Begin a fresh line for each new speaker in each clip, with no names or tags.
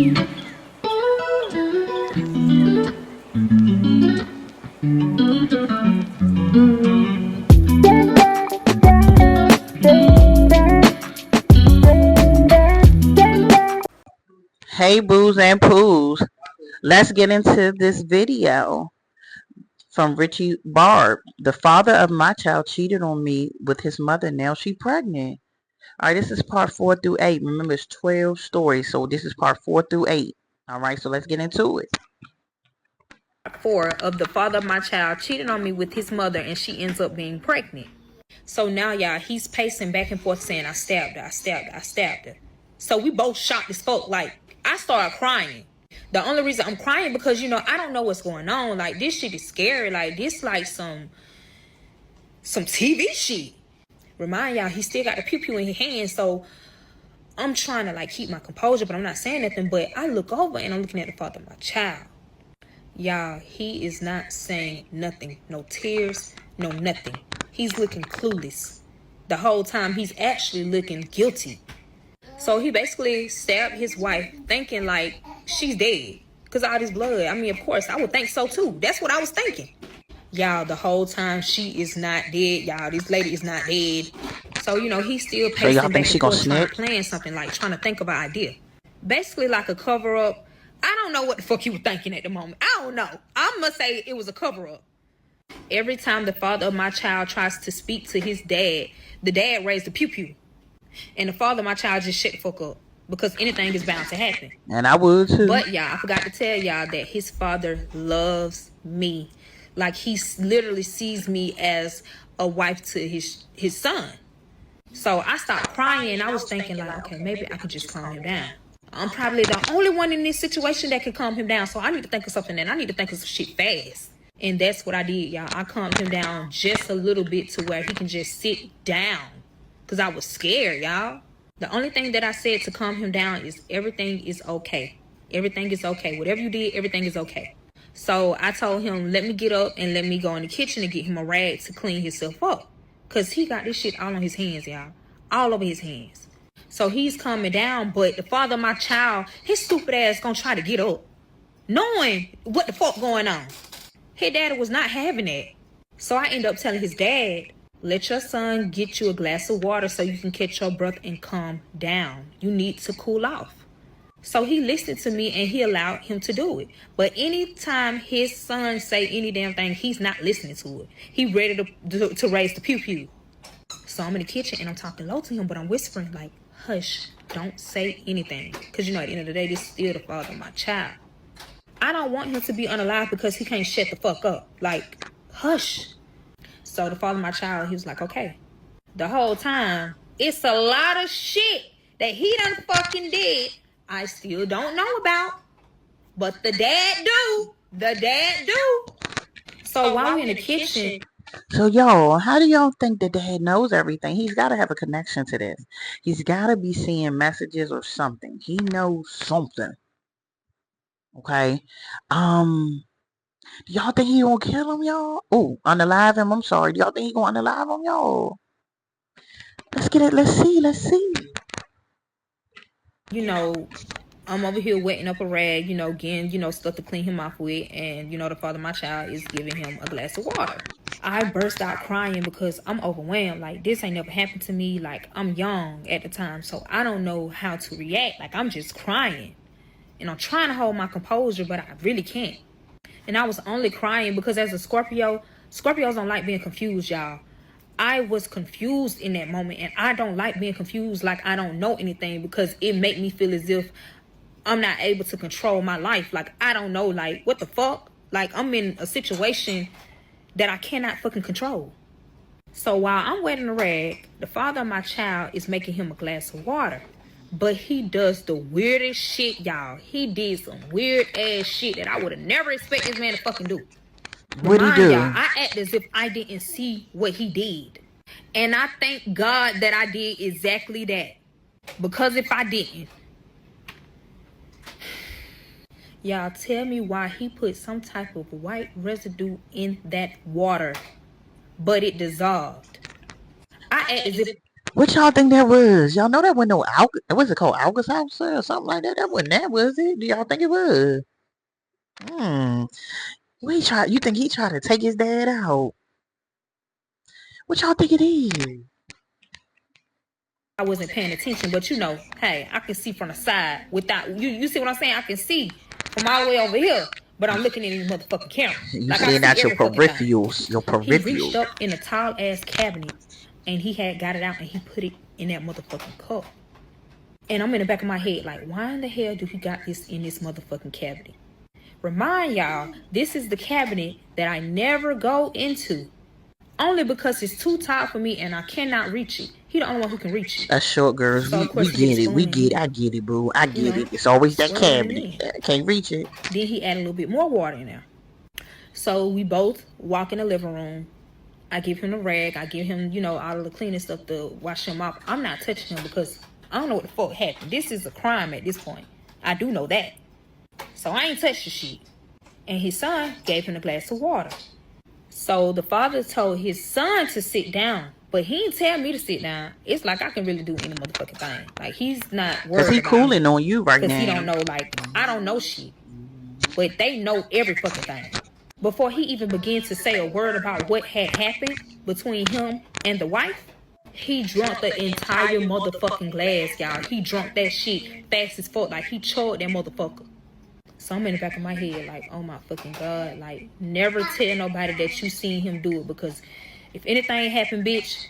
Hey, boos and poos. Let's get into this video from Richie Barb. The father of my child cheated on me with his mother. Now she pregnant. All right, this is part 4 through 8. Remember, it's 12 stories, so this is part 4 through 8. All right, so let's get into it.
4 of the father of my child cheated on me with his mother, and she ends up being pregnant. So now, y'all, he's pacing back and forth saying, I stabbed her, I stabbed her, I stabbed her. So we both shocked as fuck. Like, I started crying. The only reason I'm crying because, I don't know what's going on. Like, this shit is scary. Like, this like some TV shit. Remind y'all, he still got the pew-pew in his hand, so I'm trying to, like, keep my composure, but I'm not saying nothing. But I look over, and I'm looking at the father of my child. Y'all, he is not saying nothing. No tears, no nothing. He's looking clueless. The whole time, he's actually looking guilty. So he basically stabbed his wife, thinking like she's dead because all this blood. I mean, of course, I would think so too. That's what I was thinking. Y'all, the whole time, she is not dead. Y'all, this lady is not dead. So, he's still pacing back and forth, trying to plan something, like trying to think of an idea. Basically like a cover-up. I don't know what the fuck he was thinking at the moment. I don't know. I must say it was a cover-up. Every time the father of my child tries to speak to his dad, the dad raised the pew-pew. And the father of my child just shut the fuck up. Because anything is bound to happen.
And I would too.
But y'all, I forgot to tell y'all that his father loves me. Like, he literally sees me as a wife to his son. So I stopped crying. I was thinking like, okay, maybe I could just calm him down. I'm probably the only one in this situation that can calm him down. So I need to think of something, and I need to think of some shit fast. And that's what I did, y'all. I calmed him down just a little bit to where he can just sit down. Because I was scared, y'all. The only thing that I said to calm him down is everything is okay. Everything is okay. Whatever you did, everything is okay. So I told him, let me get up and let me go in the kitchen and get him a rag to clean himself up. Because he got this shit all on his hands, y'all. All over his hands. So he's calming down, but the father of my child, his stupid ass gonna try to get up, knowing what the fuck going on. His daddy was not having that. So I end up telling his dad, let your son get you a glass of water so you can catch your breath and calm down. You need to cool off. So he listened to me and he allowed him to do it. But anytime his son say any damn thing, he's not listening to it. He ready to raise the pew-pew. So I'm in the kitchen and I'm talking low to him, but I'm whispering like, hush, don't say anything. Because, at the end of the day, this is still the father of my child. I don't want him to be unalive because he can't shut the fuck up. Like, hush. So the father of my child, he was like, okay. The whole time, it's a lot of shit that he done fucking did I still don't know about. But the dad do. The dad do. So while we're in the kitchen...
So, y'all, how do y'all think that dad knows everything? He's got to have a connection to this. He's got to be seeing messages or something. He knows something. Okay? Do y'all think he gonna kill him, y'all? Oh, unalive him. I'm sorry. Do y'all think he gonna unalive him, y'all? Let's get it. Let's see.
I'm over here wetting up a rag, getting, stuff to clean him off with. And, the father of my child is giving him a glass of water. I burst out crying because I'm overwhelmed. Like, this ain't never happened to me. Like, I'm young at the time, so I don't know how to react. Like, I'm just crying. And I'm trying to hold my composure, but I really can't. And I was only crying because as a Scorpio, Scorpios don't like being confused, y'all. I was confused in that moment, and I don't like being confused like I don't know anything because it make me feel as if I'm not able to control my life. Like, I don't know, like, what the fuck? Like, I'm in a situation that I cannot fucking control. So while I'm wetting the rag, the father of my child is making him a glass of water. But he does the weirdest shit, y'all. He did some weird ass shit that I would have never expected this man to fucking do.
What'd he do?
Y'all, I act as if I didn't see what he did. And I thank God that I did exactly that. Because if I didn't, y'all tell me why he put some type of white residue in that water, but it dissolved. I act as if
What y'all think that was? Y'all know that wasn't no what's it called? August House or something like that? That wasn't that, was it? Do y'all think it was? Hmm. You think he tried to take his dad out? What y'all think it is?
I wasn't paying attention, but hey, I can see from the side without you. You see what I'm saying? I can see from all the way over here, but I'm looking in these motherfucking camera.
You
Like I
seeing
see
out your
every fucking thing.
peripherals. Your
He reached
peripherals.
up in a tall ass cabinet and he had got it out and he put it in that motherfucking cup. And I'm in the back of my head like, why in the hell do he got this in this motherfucking cabinet? Remind y'all, this is the cabinet that I never go into. Only because it's too tall for me and I cannot reach it. He the only one who can reach it.
Us short girls,
So
we,
of
we
course he get a
get it. We
spoon and
get
he,
it. I get it, boo. I
you
get
know,
it. It's always that
swirling it
cabinet.
in.
I can't reach it.
Then he add a little bit more water in there. So we both walk in the living room. I give him the rag. I give him, all of the cleaning stuff to wash him off. I'm not touching him because I don't know what the fuck happened. This is a crime at this point. I do know that. So I ain't touched the shit. And his son gave him a glass of water. So the father told his son to sit down, but he didn't tell me to sit down. It's like I can really do any motherfucking thing. Like he's not
Cause
worried
he
about
cooling
me.
on you right
Because he
now.
don't know, like, I don't know shit. But they know every fucking thing. Before he even began to say a word about what had happened between him and the wife, he drunk the entire motherfucking glass, y'all. He drunk that shit fast as fuck. Like, he choked that motherfucker. So I'm in the back of my head like, oh my fucking God. Like, never tell nobody that you seen him do it. Because if anything happened, bitch,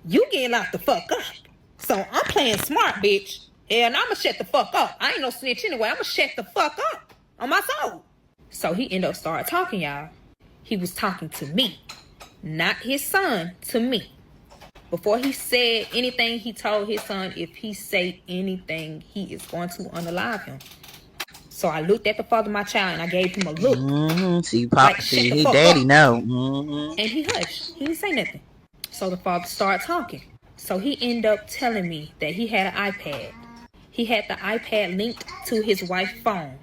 you getting locked the fuck up. So I'm playing smart, bitch. And I'ma shut the fuck up. I ain't no snitch anyway. I'ma shut the fuck up on my soul. So he ended up started talking, y'all. He was talking to me, not his son, to me. Before he said anything, he told his son, if he say anything, he is going to unalive him. So I looked at the father of my child and I gave him a look.
See,
Like,
Papa,
shut
see,
the
his
fuck
daddy
up.
know.
And he hushed. He didn't say nothing. So the father started talking. So he ended up telling me that he had an iPad. He had the iPad linked to his wife's phone.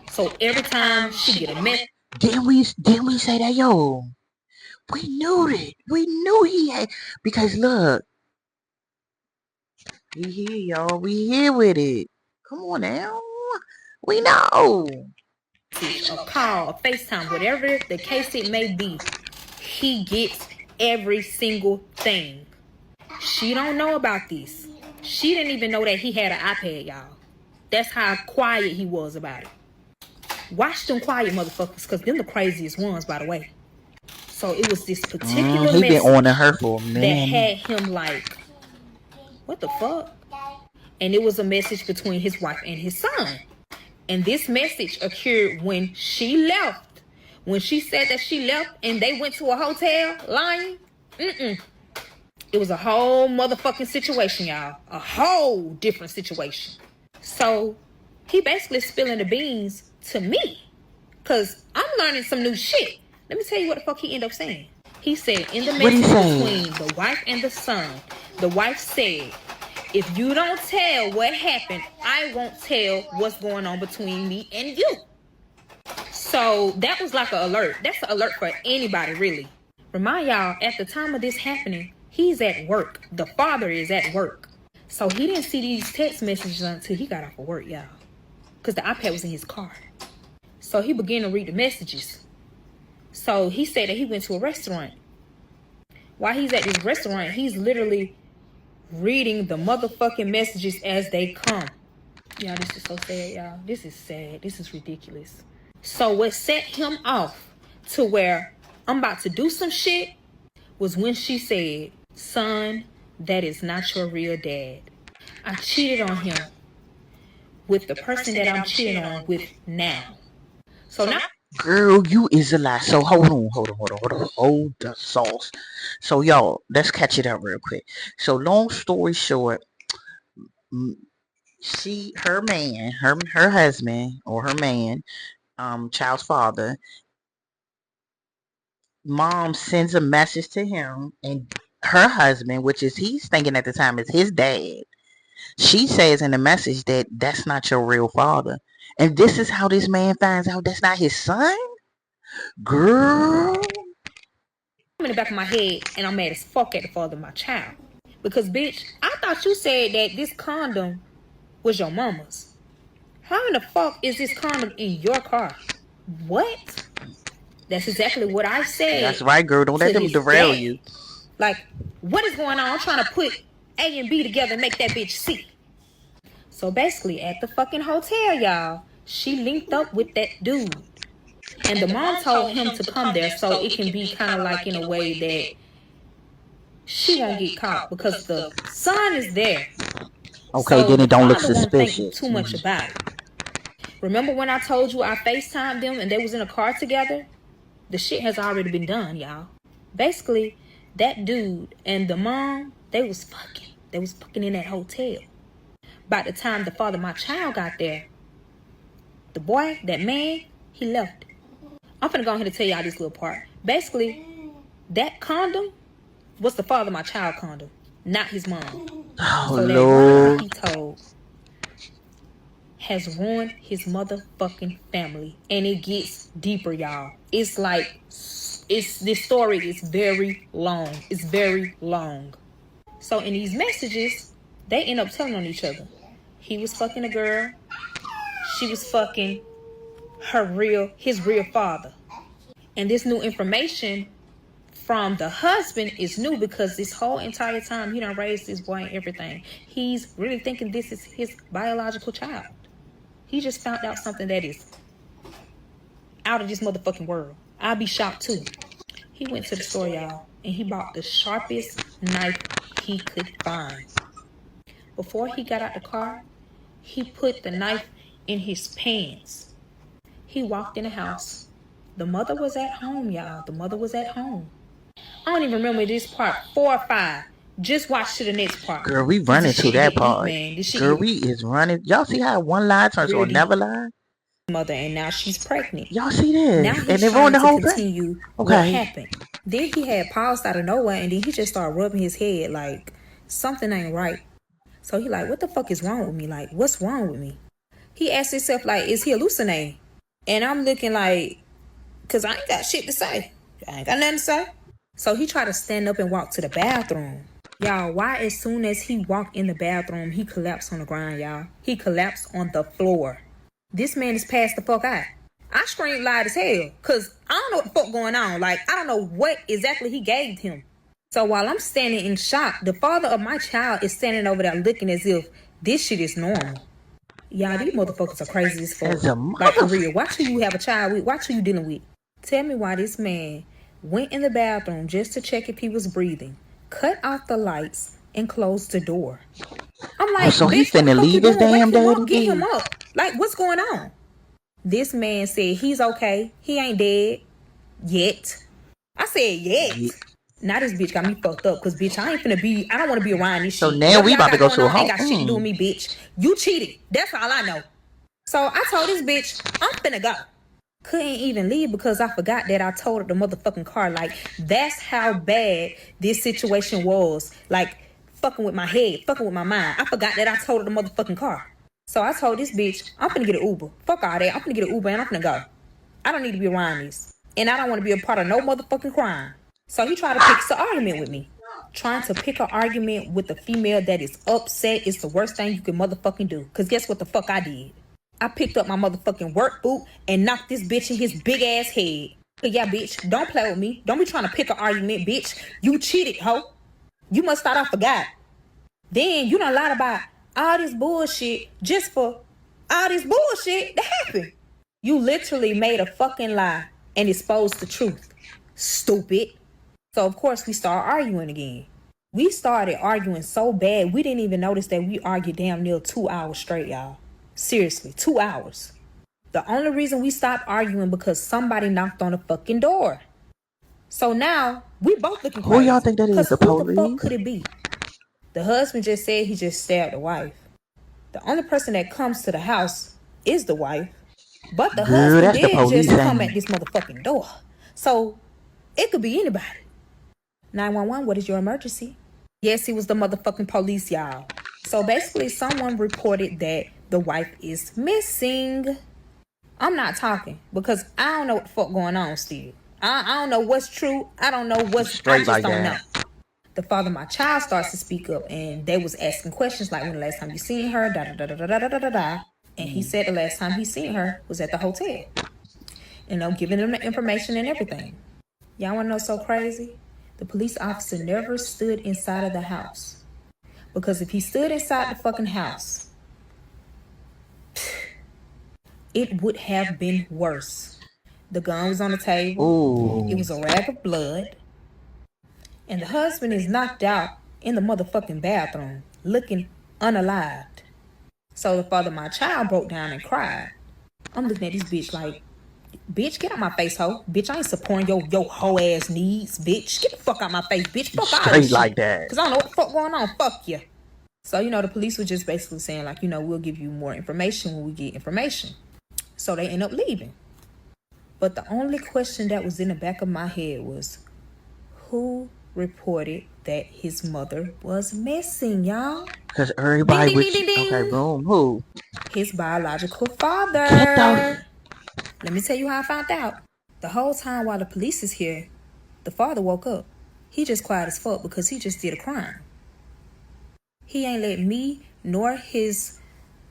So every time she get a message.
Didn't we say that, yo? We knew it. We knew he had, because look, we here, y'all. We here with it. Come on now. We know.
A call, a FaceTime, whatever the case it may be, he gets every single thing. She don't know about this. She didn't even know that he had an iPad, y'all. That's how quiet he was about it. Watch them quiet motherfuckers, because them the craziest ones, by the way. So it was this particular
He been
message
on her for a
that
minute.
had him like, what the fuck? And it was a message between his wife and his son. And this message occurred when she left. When she said that she left and they went to a hotel lying. It was a whole motherfucking situation, y'all. A whole different situation. So he basically spilling the beans to me. Because I'm learning some new shit. Let me tell you what the fuck he ended up saying. He said in the message between the wife and the son, the wife said, if you don't tell what happened, I won't tell what's going on between me and you. So that was like an alert. That's an alert for anybody, really. Remind y'all, at the time of this happening, he's at work. The father is at work. So he didn't see these text messages until he got off of work, y'all. Because the iPad was in his car. So he began to read the messages. So he said that he went to a restaurant. While he's at this restaurant, he's literally reading the motherfucking messages as they come. Y'all, this is so sad, y'all. This is sad. This is ridiculous. So what set him off to where I'm about to do some shit was when she said, son, that is not your real dad. I cheated on him with the person that I'm cheating on with now. So now,
Girl, you is a lie. So hold the sauce. So y'all, let's catch it up real quick. So long story short, her husband or her man, child's father, mom sends a message to him, and her husband, which is he's thinking at the time is his dad. She says in the message that that's not your real father. And this is how this man finds out that's not his son? Girl.
I'm in the back of my head and I'm mad as fuck at the father of my child. Because, bitch, I thought you said that this condom was your mama's. How in the fuck is this condom in your car? What? That's exactly what I
That's
said
right, girl. Don't
to
let them
his
derail
dad.
you.
Like, what is going on? I'm trying to put A and B together and make that bitch C. So basically, at the fucking hotel, y'all, she linked up with that dude. And the mom told him to come there so it can be kind of like in a way that she won't get caught because the son is there.
Okay,
So
then
the
it don't look
father won't think
suspicious.
too much about it. Remember when I told you I FaceTimed them and they was in a car together? The shit has already been done, y'all. Basically, that dude and the mom, they was fucking. They was fucking in that hotel. By the time the father of my child got there, the boy, that man, he left. I'm finna go ahead and tell y'all this little part. Basically, that condom was the father of my child condom, not his mom.
Oh,
So that lie that
Lord.
he told has ruined his motherfucking family. And it gets deeper, y'all. It's like, this story is very long. It's very long. So in these messages, they end up telling on each other. He was fucking a girl. She was fucking his real father. And this new information from the husband is new because this whole entire time he done raised this boy and everything. He's really thinking this is his biological child. He just found out something that is out of this motherfucking world. I'll be shocked too. He went to the store, y'all, and he bought the sharpest knife he could find. Before he got out the car, he put the knife in his pants. He walked in the house. The mother was at home, y'all. The mother was at home. I don't even remember this part. 4 or 5. Just watch to the next part.
Girl, we
Cause
running
this
to
shit
that
get deep,
part.
man. This shit
Girl,
get
we is running. Y'all see how one lie turns to
real deep.
another lie?
Mother, and now she's pregnant.
Y'all see this?
Now
And
he's
they ruined
trying
the
to
whole thing.
continue what
Okay.
happened. Then he had paused out of nowhere, and then he just started rubbing his head like something ain't right. So he like, what the fuck is wrong with me? Like, what's wrong with me? He asked himself like, is he hallucinating? And I'm looking like, cause I ain't got shit to say. I ain't got nothing to say. So he tried to stand up and walk to the bathroom. Y'all, why as soon as he walked in the bathroom, he collapsed on the ground, y'all. He collapsed on the floor. This man is passed the fuck out. I screamed loud as hell, cause I don't know what the fuck going on. Like, I don't know what exactly he gave him. So while I'm standing in shock, the father of my child is standing over there looking as if this shit is normal. Y'all, these motherfuckers are crazy as fuck.
As a
Like, for
mother.
real. Watch who you have a child with. Watch who you dealing with. Tell me why this man went in the bathroom just to check if he was breathing, cut off the lights, and closed the door. I'm like,
So he
bitch, what the
finna
fuck you
leave his
doing? Wake
damn
him
daddy?
up. Get him up. Like, what's going on? This man said he's okay. He ain't dead yet. I said yet.
Yeah.
Now this bitch got me fucked up because, bitch, I don't want to be around this
So
shit.
now
Whatever
we
y'all
about to
got
go
going
to a
on ain't
home.
got shit to do with me, bitch. You cheated. That's all I know. So I told this bitch, I'm finna go. Couldn't even leave because I forgot that I told her the motherfucking car. Like, that's how bad this situation was. Like, fucking with my head, fucking with my mind. I forgot that I told her the motherfucking car. So I told this bitch, I'm finna get an Uber. Fuck all that. I'm finna get an Uber and I'm finna go. I don't need to be around this. And I don't want to be a part of no motherfucking crime. So he tried to pick an argument with me. Trying to pick an argument with a female that is upset is the worst thing you can motherfucking do. Because guess what the fuck I did? I picked up my motherfucking work boot and knocked this bitch in his big ass head. But yeah, bitch, don't play with me. Don't be trying to pick an argument, bitch. You cheated, ho. You must thought I forgot. Then you done lied about all this bullshit just for all this bullshit to happen. You literally made a fucking lie and exposed the truth. Stupid. So of course we started arguing again. We started arguing so bad we didn't even notice that we argued damn near 2 hours straight, y'all. Seriously, 2 hours. The only reason we stopped arguing because somebody knocked on the fucking door. So now we both looking
Who y'all
crazy.
think that is?
Cause
The
who the fuck
police?
could it be? The husband just said he just stabbed the wife. The only person that comes to the house is the wife. But the
Girl,
husband
that's the
did
police
just come
saying.
at this motherfucking door. So it could be anybody. 911, what is your emergency? Yes, it was the motherfucking police, y'all. So basically, someone reported that the wife is missing. I'm not talking because I don't know what the fuck going on still. I don't know what's true. I don't know what's, I
Straight
just
like
don't
that.
know. the father of my child starts to speak up, and they was asking questions like, when the last time you seen her, da da da da da da da da da. And he said the last time he seen her was at the hotel. Giving them the information and everything. Y'all wanna know so crazy? The police officer never stood inside of the house. Because if he stood inside the fucking house, it would have been worse. The gun was on the table.
Ooh.
It was a rag of blood. And the husband is knocked out in the motherfucking bathroom, looking unalived. So the father of my child broke down and cried. I'm looking at this bitch like, bitch, get out my face, hoe. Bitch, I ain't supporting your hoe ass needs, bitch. Get the fuck out my face, bitch. Fuck all this
Straight like
shit.
that.
Cause I don't know what the fuck going on. Fuck you. So, the police were just basically saying like, we'll give you more information when we get information. So they end up leaving. But the only question that was in the back of my head was, who reported that his mother was missing, y'all?
Because everybody
Ding,
would...
ding, ding, ding, ding.
Okay, boom. Who?
His biological father.
Get the...
Let me tell you how I found out. The whole time while the police is here, the father woke up. He just quiet as fuck because he just did a crime. He ain't let me nor his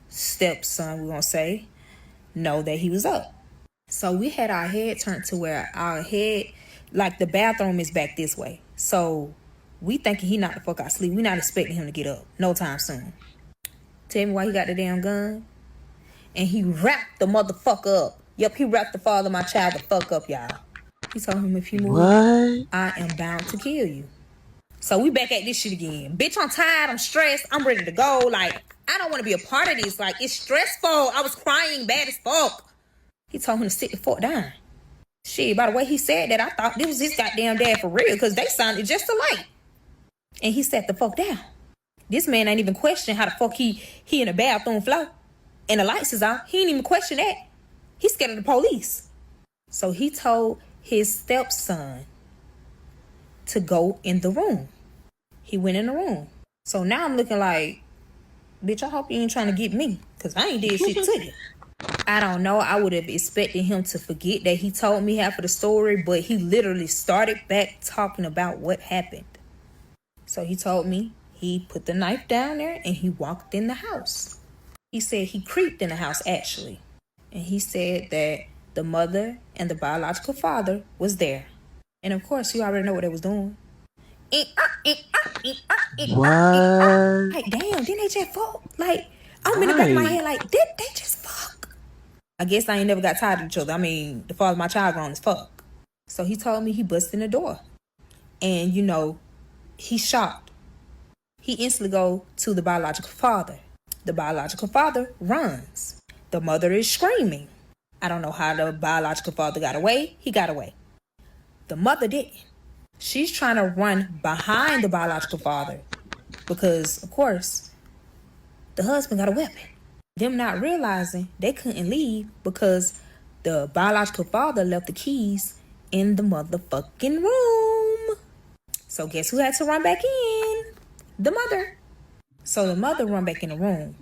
stepson, we're gonna say, know that he was up. So we had our head turned to where our head, like the bathroom is back this way. So we thinking he knocked the fuck out sleep. We not expecting him to get up no time soon. Tell me why he got the damn gun. And he wrapped the motherfucker up. Yep, he wrapped the father of my child the fuck up, y'all. He told him, if you move,
What?
I am bound to kill you. So we back at this shit again. Bitch, I'm tired. I'm stressed. I'm ready to go. Like, I don't want to be a part of this. Like, it's stressful. I was crying bad as fuck. He told him to sit the fuck down. Shit, by the way he said that, I thought this was his goddamn dad for real, because they sounded just alike. And he sat the fuck down. This man ain't even questioning how the fuck he in the bathroom floor and the lights is out. He ain't even question that. He's scared of the police. So he told his stepson to go in the room. He went in the room. So now I'm looking like, bitch, I hope you ain't trying to get me, because I ain't did shit to you. I don't know. I would have expected him to forget that he told me half of the story, but he literally started back talking about what happened. So he told me he put the knife down there and he walked in the house. He said he creeped in the house, actually. And he said that the mother and the biological father was there. And of course, you already know what they was doing.
What?
Like, damn, didn't they just fuck? Like, I'm in the back of my head like, did they just fuck? I guess I ain't never got tired of each other. I mean, the father of my child grown as fuck. So he told me he busted in the door. And, he's shocked. He instantly go to the biological father. The biological father runs. The mother is screaming. I don't know how the biological father got away. He got away. The mother didn't. She's trying to run behind the biological father because, of course, the husband got a weapon. Them not realizing they couldn't leave because the biological father left the keys in the motherfucking room. So guess who had to run back in? The mother. So the mother run back in the room.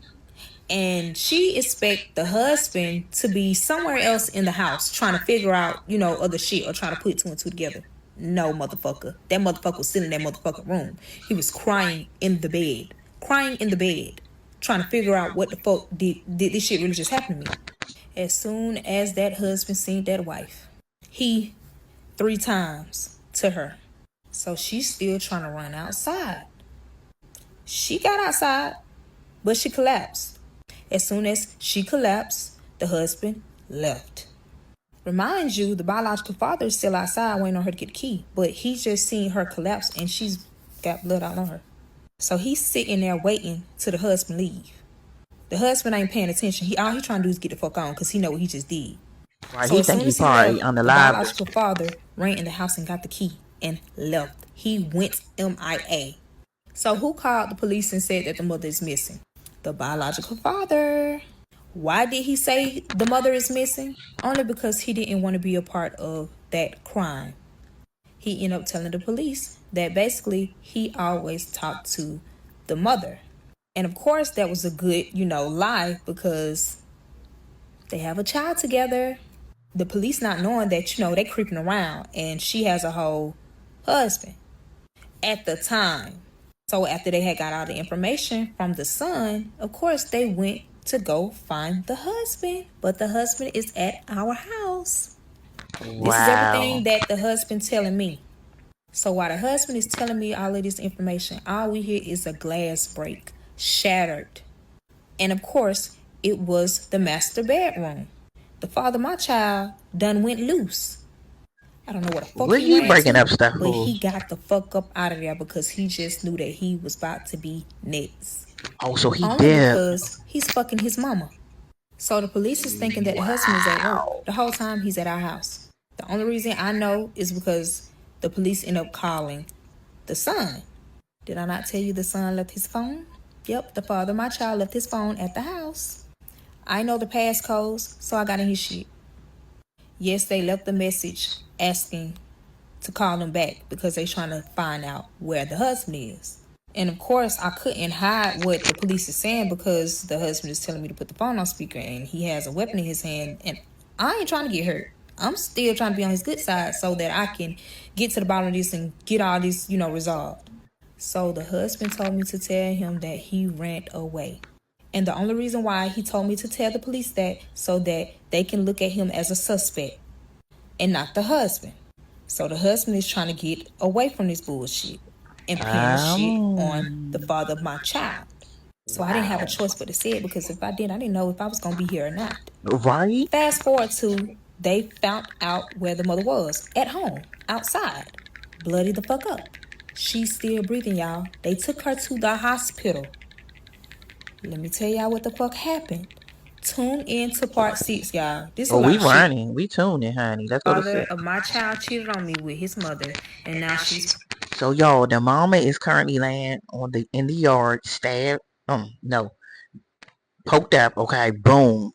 And she expect the husband to be somewhere else in the house trying to figure out, other shit or trying to put two and two together. No, motherfucker. That motherfucker was sitting in that motherfucking room. He was crying in the bed. Crying in the bed. Trying to figure out what the fuck did this shit really just happen to me. As soon as that husband seen that wife, he 3 times to her. So she's still trying to run outside. She got outside, but she collapsed. As soon as she collapsed, the husband left. Remind you, the biological father is still outside waiting on her to get the key. But he's just seen her collapse and she's got blood all on her. So he's sitting there waiting till the husband leave. The husband ain't paying attention. All he trying to do is get the fuck on because he know what he just did.
Right,
So
he
as soon
think
as
he
he
probably
left,
on the
the
live.
biological father ran in the house and got the key and left. He went MIA. So who called the police and said that the mother is missing? The biological father. Why did he say the mother is missing? Only because he didn't want to be a part of that crime. He ended up telling the police that basically he always talked to the mother. And of course that was a good, lie because they have a child together. The police not knowing that, they creeping around and she has a whole husband. at the time. So after they had got all the information from the son, of course they went to go find the husband. But the husband is at our house. This is
Wow.
everything that the husband telling me. So while the husband is telling me all of this information, all we hear is a glass break, shattered. And of course, it was the master bedroom. The father of my child done went loose. I don't know what the fuck
What
he
you
ran
breaking
to,
up stuff
but
for?
he got the fuck up out of there because he just knew that he was about to be next.
Oh, so he
Only
dead.
because he's fucking his mama. So the police is thinking that the husband is at work. The whole time he's at our house. The only reason I know is because the police end up calling the son. Did I not tell you the son left his phone? Yep, the father of my child left his phone at the house. I know the passcodes, so I got in his shit. Yes, they left the message asking to call him back because they trying to find out where the husband is. And of course, I couldn't hide what the police is saying because the husband is telling me to put the phone on speaker and he has a weapon in his hand. And I ain't trying to get hurt. I'm still trying to be on his good side so that I can get to the bottom of this and get all this, resolved. So the husband told me to tell him that he ran away. And the only reason why he told me to tell the police that so that they can look at him as a suspect and not the husband. So the husband is trying to get away from this bullshit and pin the shit on the father of my child. So I didn't have a choice but to say it because if I did, I didn't know if I was going to be here or not.
Right?
Fast forward to they found out where the mother was, at home, outside, bloody the fuck up. She's still breathing, y'all. They took her to the hospital. Let me tell y'all what the fuck happened. Tune in to part 6, y'all. This is a
Oh,
lot
we
of shit.
running. We tuning, honey. Let's go to
Father
six.
of my child cheated on me with his mother, and now she's
So y'all, the mama is currently laying in the yard, stabbed. No, poked up. Okay, boom.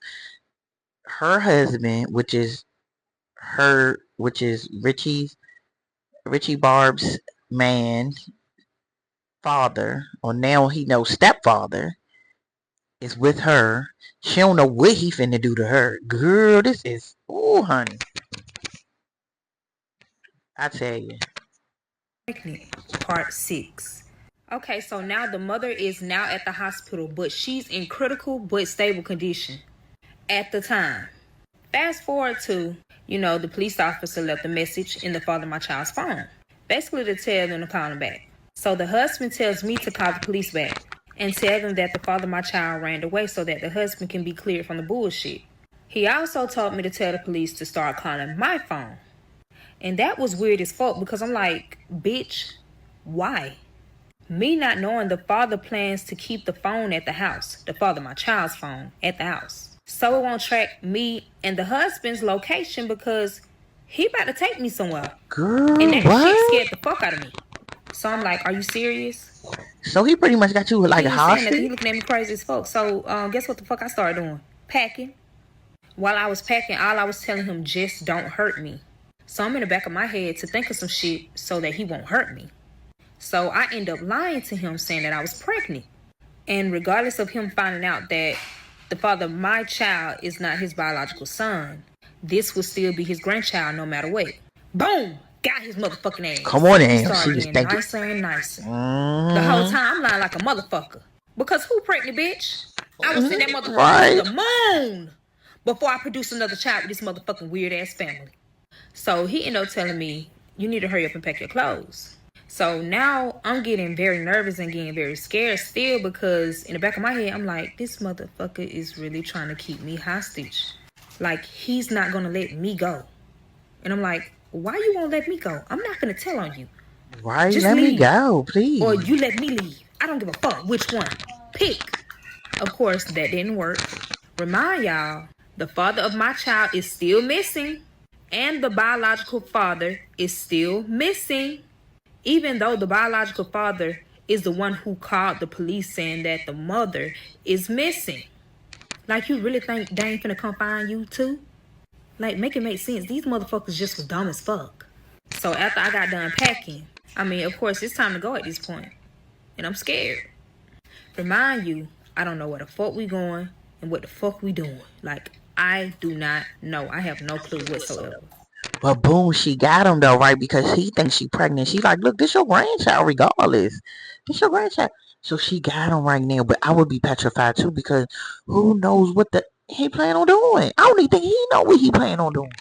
Her husband, which is Richie Barb's man, father, or now he knows stepfather, is with her. She don't know what he finna do to her. Girl, this is honey. I tell you.
pregnant. Part 6. Okay, so now the mother is now at the hospital, but she's in critical but stable condition at the time. Fast forward to, the police officer left a message in the father of my child's phone, basically to tell them to call him back. So the husband tells me to call the police back and tell them that the father of my child ran away so that the husband can be cleared from the bullshit. He also told me to tell the police to start calling my phone. And that was weird as fuck because I'm like, bitch, why? Me not knowing the father plans to keep the phone at the house, the father of my child's phone at the house. So it won't track me and the husband's location because he about to take me somewhere.
Girl,
And that shit
what?
scared the fuck out of me. So I'm like, are you serious?
So he pretty much got you like
He
a
ain't saying that. He
hostage?
looking at me crazy as fuck. So guess what the fuck I started doing? Packing. While I was packing, all I was telling him, just don't hurt me. So I'm in the back of my head to think of some shit so that he won't hurt me. So I end up lying to him saying that I was pregnant. And regardless of him finding out that the father of my child is not his biological son, this will still be his grandchild no matter what. Boom! Got his motherfucking
Come
ass.
on
He
in.
started
She
getting
thank you.
nicer and nicer. The whole time I'm lying like a motherfucker. Because who pregnant, bitch? I was sending that motherfucker
Right.
to the moon before I produce another child with this motherfucking weird ass family. So he ended up telling me, you need to hurry up and pack your clothes. So now I'm getting very nervous and getting very scared still because in the back of my head, I'm like, this motherfucker is really trying to keep me hostage. Like, he's not going to let me go. And I'm like, why you won't let me go? I'm not going to tell on you.
Right,
Just
let me
leave.
go, please.
Or you let me leave. I don't give a fuck which one. Pick. Of course, that didn't work. Remind y'all, the father of my child is still missing. And the biological father is still missing. Even though the biological father is the one who called the police saying that the mother is missing. Like, you really think they ain't finna come find you too? Like, make it make sense. These motherfuckers just was dumb as fuck. So after I got done packing, of course, it's time to go at this point. And I'm scared. Remind you, I don't know where the fuck we going and what the fuck we doing. Like, I do not know. I have no clue whatsoever.
But boom, she got him though, right? Because he thinks she pregnant. She like, look, this your grandchild regardless. This your grandchild. So she got him right now. But I would be petrified too because who knows what the he plan on doing? I don't even think he know what he plan on doing.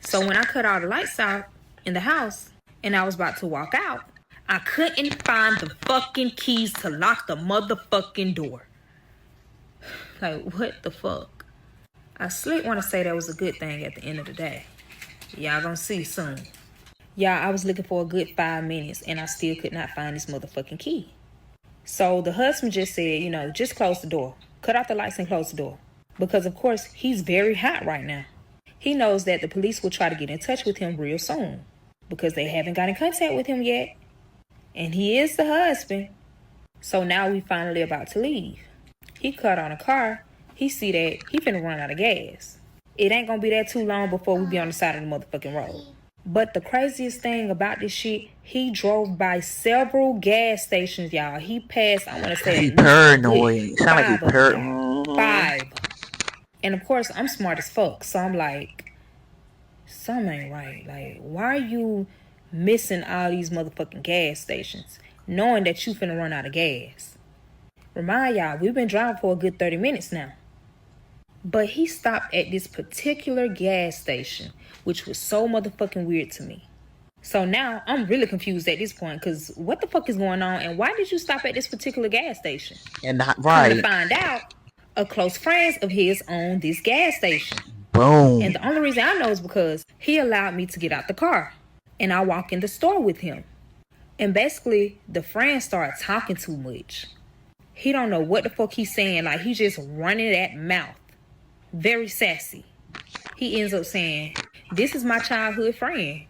So when I cut all the lights out in the house and I was about to walk out, I couldn't find the fucking keys to lock the motherfucking door. Like, what the fuck? I slick want to say that was a good thing at the end of the day. Y'all gonna see soon. Y'all, I was looking for a good 5 minutes and I still could not find this motherfucking key. So the husband just said, just close the door. Cut out the lights and close the door. Because, of course, he's very hot right now. He knows that the police will try to get in touch with him real soon. Because they haven't got in contact with him yet. And he is the husband. So now we finally about to leave. He cut on a car. He see that he finna run out of gas. It ain't gonna be that too long before we be on the side of the motherfucking road. But the craziest thing about this shit, he drove by several gas stations, y'all. He passed, I want to say,
he paranoid. Sound like he
paranoid. 5. And of course, I'm smart as fuck. So I'm like, something ain't right. Like, why are you missing all these motherfucking gas stations, knowing that you finna run out of gas? Remind y'all, we've been driving for a good 30 minutes now. But he stopped at this particular gas station, which was so motherfucking weird to me. So now I'm really confused at this point, because what the fuck is going on, and why did you stop at this particular gas station?
And not right.
Come to find out, a close friend of his owned this gas station.
Boom.
And the only reason I know is because he allowed me to get out the car. And I walk in the store with him. And basically, the friend started talking too much. He don't know what the fuck he's saying. Like, he just running that mouth. Very sassy. He ends up saying, this is my childhood friend.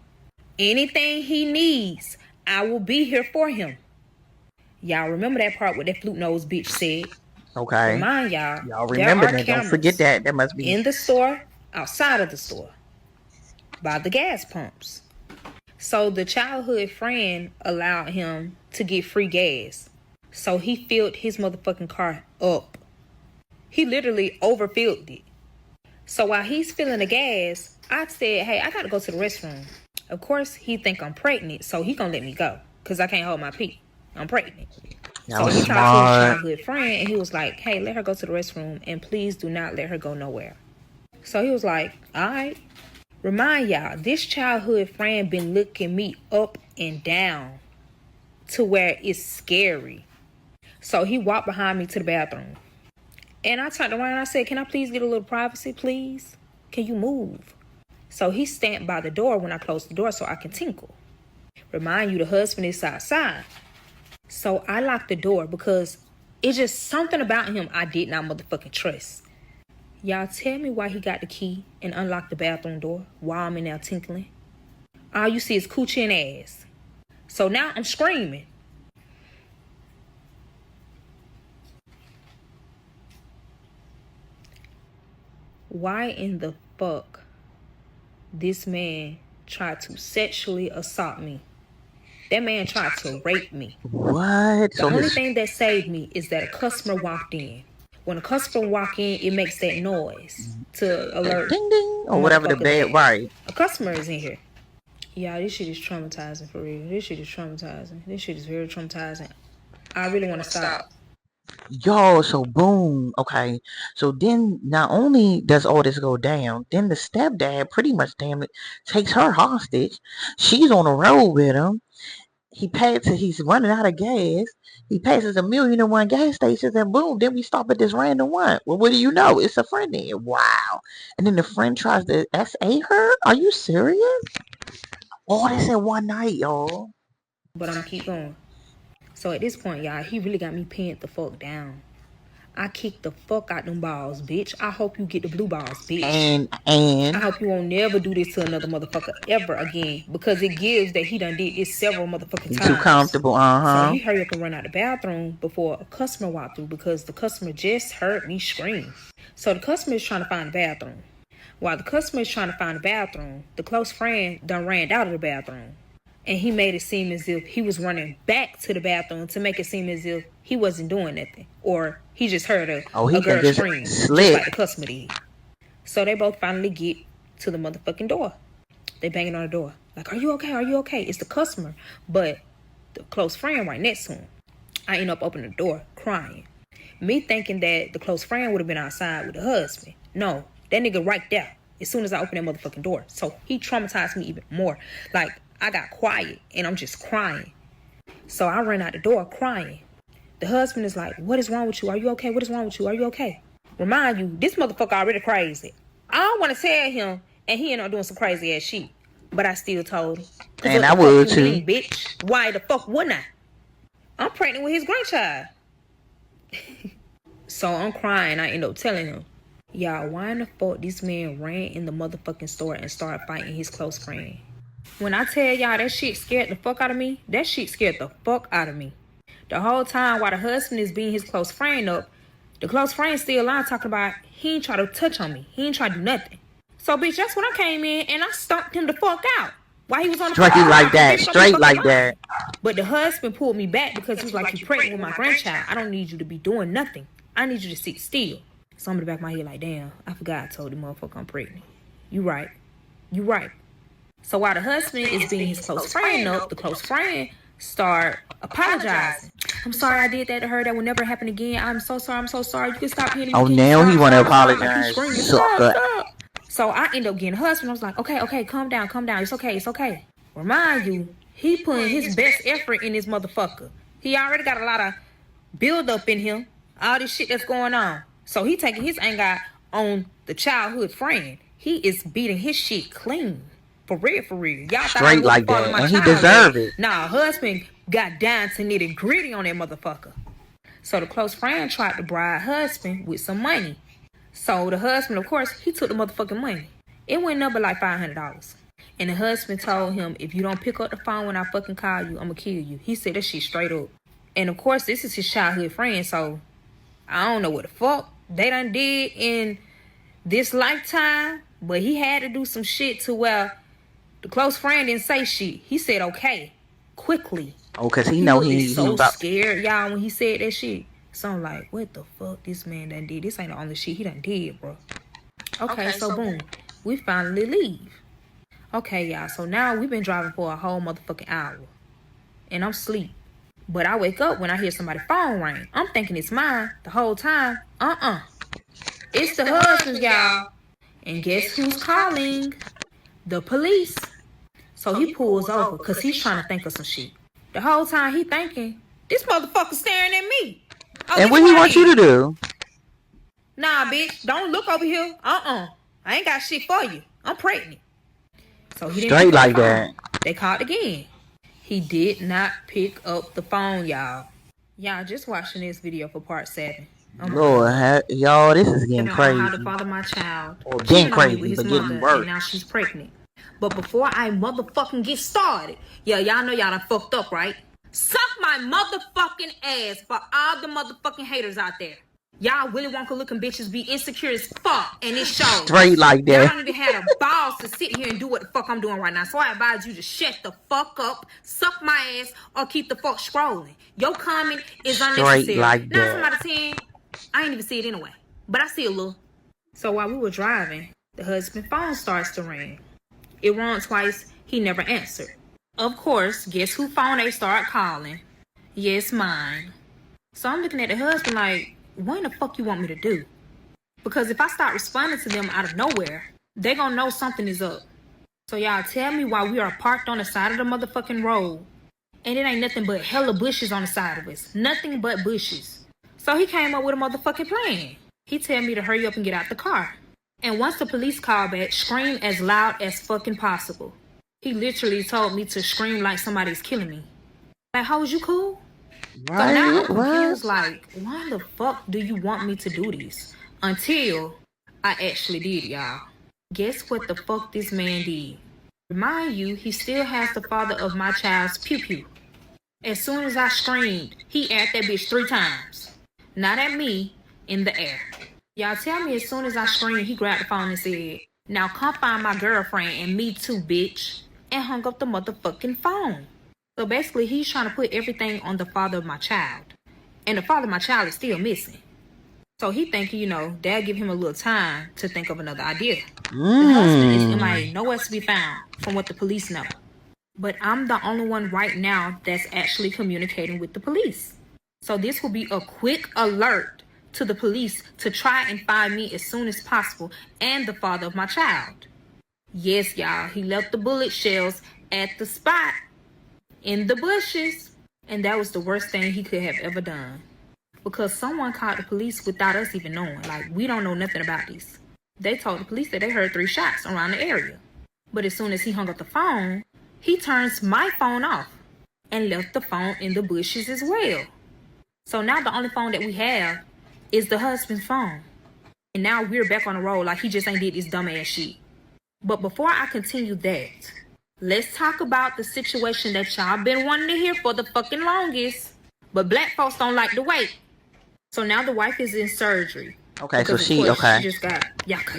Anything he needs, I will be here for him. Y'all remember that part where that flute nose bitch said?
Okay.
Remind y'all.
Y'all remember that. Don't forget that. That must be
in the store, outside of the store, by the gas pumps. So the childhood friend allowed him to get free gas. So he filled his motherfucking car up. He literally overfilled it. So while he's filling the gas, I said, hey, I gotta go to the restroom. Of course, he think I'm pregnant, so he gonna let me go. Because I can't hold my pee. I'm pregnant. So he talked to his childhood friend, and he was like, hey, let her go to the restroom, and please do not let her go nowhere. So he was like, all right. Remind y'all, this childhood friend been looking me up and down to where it's scary. So he walked behind me to the bathroom. And I turned around and I said, can I please get a little privacy, please? Can you move? So he stamped by the door when I closed the door so I can tinkle. Remind you, the husband is outside. So I locked the door because it's just something about him I did not motherfucking trust. Y'all tell me why he got the key and unlocked the bathroom door while I'm in there tinkling. All you see is coochie and ass. So now I'm screaming. Why in the fuck this man tried to sexually assault me? That man tried to rape me.
What?
The only thing that saved me is that a customer walked in. When a customer walk in, it makes that noise to alert.
Ding ding. Or whatever the bed, right.
A customer is in here. Yeah, this shit is traumatizing for real. This shit is traumatizing. This shit is very traumatizing. I really want to stop.
Yo, so boom. Okay. So then not only does all this go down, then the stepdad pretty much damn it takes her hostage. She's on the road with him. He's running out of gas. He passes 1,000,001 gas stations and boom, then we stop at this random one. Well, what do you know? It's a friend there. Wow. And then the friend tries to SA her? Are you serious? All this in one night, y'all.
But I'm gonna keep going. So at this point, y'all, he really got me pinned the fuck down. I kicked the fuck out them balls, bitch. I hope you get the blue balls, bitch.
And
I hope you won't never do this to another motherfucker ever again. Because it gives that he done did this several motherfucking times.
Too comfortable,
So he hurried up and run out the bathroom before a customer walked through because the customer just heard me scream. So the customer is trying to find the bathroom. While the customer is trying to find the bathroom, the close friend done ran out of the bathroom. And he made it seem as if he was running back to the bathroom to make it seem as if he wasn't doing nothing. Or he just heard a girl scream, just like the customer did. So they both finally get to the motherfucking door. They banging on the door. Like, are you okay? Are you okay? It's the customer. But the close friend right next to him. I end up opening the door, crying. Me thinking that the close friend would have been outside with the husband. No, that nigga right there. As soon as I opened that motherfucking door. So he traumatized me even more. Like, I got quiet and I'm just crying. So I ran out the door crying. The husband is like, what is wrong with you? Are you okay? What is wrong with you? Are you okay? Remind you, this motherfucker already crazy. I don't want to tell him, and he ended up doing some crazy ass shit. But I still told him.
And I would too.
Mean, bitch? Why the fuck wouldn't I? I'm pregnant with his grandchild. So I'm crying. I end up telling him, y'all, why in the fuck this man ran in the motherfucking store and started fighting his close friend? When I tell y'all that shit scared the fuck out of me, that shit scared the fuck out of me. The whole time while the husband is beating his close friend up, the close friend still lying talking about he ain't try to touch on me. He ain't try to do nothing. So, bitch, that's when I came in and I stomped him the fuck out. While he was on the
Straight like that. Straight like that.
But the husband pulled me back because he was like, you pregnant with my grandchild. I don't need you to be doing nothing. I need you to sit still. So I'm in the back of my head like, damn, I forgot I told the motherfucker I'm pregnant. You right. You right. So while the husband is being his close friend up, the close friend start apologizing. I'm sorry I did that to her. That will never happen again. I'm so sorry. I'm so sorry. You can stop hitting me.
Oh, now he want to apologize.
So I end up getting the husband. I was like, okay, calm down. It's okay. Remind you, he putting his best effort in this motherfucker. He already got a lot of build up in him. All this shit that's going on. So he taking his anger out on the childhood friend. He is beating his shit clean. For real. Y'all
straight like that. And he deserve it.
Nah, husband got down to nitty gritty on that motherfucker. So the close friend tried to bribe husband with some money. So the husband, of course, he took the motherfucking money. It went up like $500. And the husband told him, if you don't pick up the phone when I fucking call you, I'm gonna kill you. He said that shit straight up. And of course, this is his childhood friend, so I don't know what the fuck they done did in this lifetime, but he had to do some shit to where the close friend didn't say shit. He said okay, quickly.
Oh, cause he know he's
so scared, y'all, when he said that shit. So I'm like, what the fuck this man done did? This ain't the only shit he done did, bro. Okay, so boom, we finally leave. Okay, y'all, so now we've been driving for a whole motherfucking hour. And I'm asleep. But I wake up when I hear somebody's phone ring. I'm thinking it's mine the whole time. It's the husband, y'all. And guess who's calling? The police. So he pulls over because he's trying to think of some shit. The whole time he thinking, this motherfucker staring at me. Oh,
and what he want you to do?
Nah, bitch, don't look over here. I ain't got shit for you. I'm pregnant. So he didn't
straight like that.
They called again. He did not pick up the phone, y'all. Y'all just watching this video for part 7.
Lord, y'all, this is getting crazy.
How to father my child.
Or getting crazy, but getting worse.
And now she's pregnant. But before I motherfucking get started, y'all know y'all done fucked up, right? Suck my motherfucking ass for all the motherfucking haters out there. Y'all Willy Wonka looking bitches be insecure as fuck, and it shows.
Straight like that.
Y'all don't even have the balls to sit here and do what the fuck I'm doing right now. So I advise you to shut the fuck up, suck my ass, or keep the fuck scrolling. Your comment is unnecessary.
Straight like that.
9 out of 10, I ain't even see it anyway. But I see a little. So while we were driving, the husband's phone starts to ring. It rang twice. He never answered. Of course, guess who phone they start calling? Yes, mine. So I'm looking at the husband like, what in the fuck you want me to do? Because if I start responding to them out of nowhere, they gonna know something is up. So y'all tell me why we are parked on the side of the motherfucking road and it ain't nothing but hella bushes on the side of us. Nothing but bushes. So he came up with a motherfucking plan. He tell me to hurry up and get out the car. And once the police call back, scream as loud as fucking possible. He literally told me to scream like somebody's killing me. Like, how was you cool?
Right.
So now I'm confused, like, why the fuck do you want me to do this? Until I actually did, y'all. Guess what the fuck this man did? Remind you, he still has the father of my child's pew-pew. As soon as I screamed, he aired that bitch 3 times. Not at me, in the air. Y'all tell me as soon as I screamed, he grabbed the phone and said, now come find my girlfriend and me too, bitch. And hung up the motherfucking phone. So basically, he's trying to put everything on the father of my child. And the father of my child is still missing. So he thinking, they'll give him a little time to think of another idea. The husband is MIA, nowhere to be found, from what the police know. But I'm the only one right now that's actually communicating with the police. So this will be a quick alert to the police to try and find me as soon as possible and the father of my child. Yes, y'all, he left the bullet shells at the spot in the bushes. And that was the worst thing he could have ever done. Because someone called the police without us even knowing. Like, we don't know nothing about this. They told the police that they heard 3 shots around the area. But as soon as he hung up the phone, he turns my phone off and left the phone in the bushes as well. So now the only phone that we have is the husband's phone. And now we're back on the road like he just ain't did this dumbass shit. But before I continue that, let's talk about the situation that y'all been wanting to hear for the fucking longest. But black folks don't like to wait. So now the wife is in surgery.
Okay, so she
just got yaka.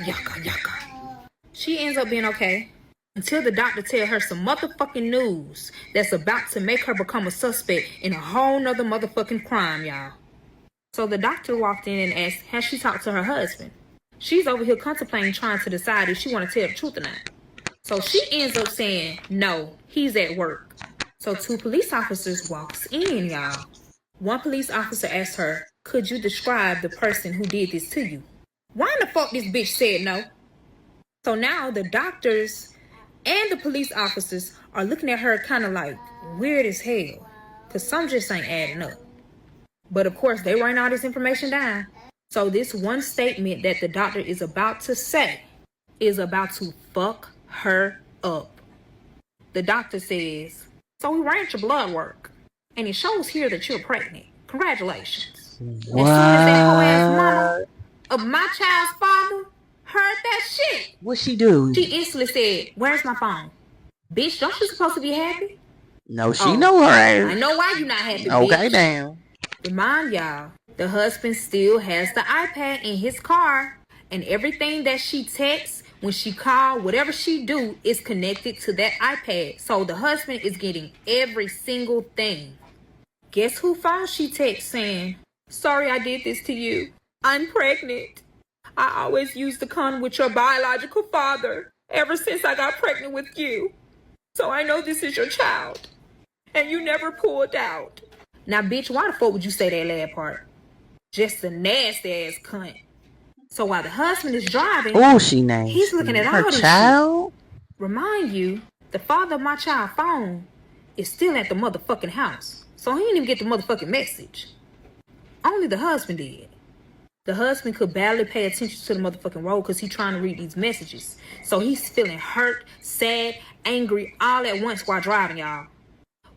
She ends up being okay until the doctor tell her some motherfucking news that's about to make her become a suspect in a whole nother motherfucking crime, y'all. So the doctor walked in and asked, has she talked to her husband? She's over here contemplating trying to decide if she want to tell the truth or not. So she ends up saying, no, he's at work. So 2 police officers walks in, y'all. One police officer asked her, could you describe the person who did this to you? Why in the fuck this bitch said no? So now the doctors and the police officers are looking at her kind of like weird as hell. Because some just ain't adding up. But of course, they write all this information down. So this one statement that the doctor is about to say is about to fuck her up. The doctor says, so we ran your blood work. And it shows here that you're pregnant. Congratulations.
What?
As soon as that whole ass mama of my child's father heard that shit,
what she do?
She instantly said, where's my phone? Bitch, don't you supposed to be happy?
No, she know her ass.
I know why you not happy,
okay,
bitch.
damn.
Remind y'all, the husband still has the iPad in his car, and everything that she texts, when she call, whatever she do is connected to that iPad. So the husband is getting every single thing. Guess who phone she texts saying, sorry I did this to you. I'm pregnant. I always used the condom with your biological father ever since I got pregnant with you. So I know this is your child. And you never pulled out. Now, bitch, why the fuck would you say that last part? Just a nasty ass cunt. So while the husband is driving,
she nasty.
He's looking at
her
all this
child.
Shit. Remind you, the father of my child's phone is still at the motherfucking house. So he didn't even get the motherfucking message. Only the husband did. The husband could barely pay attention to the motherfucking road because he's trying to read these messages. So he's feeling hurt, sad, angry, all at once while driving, y'all.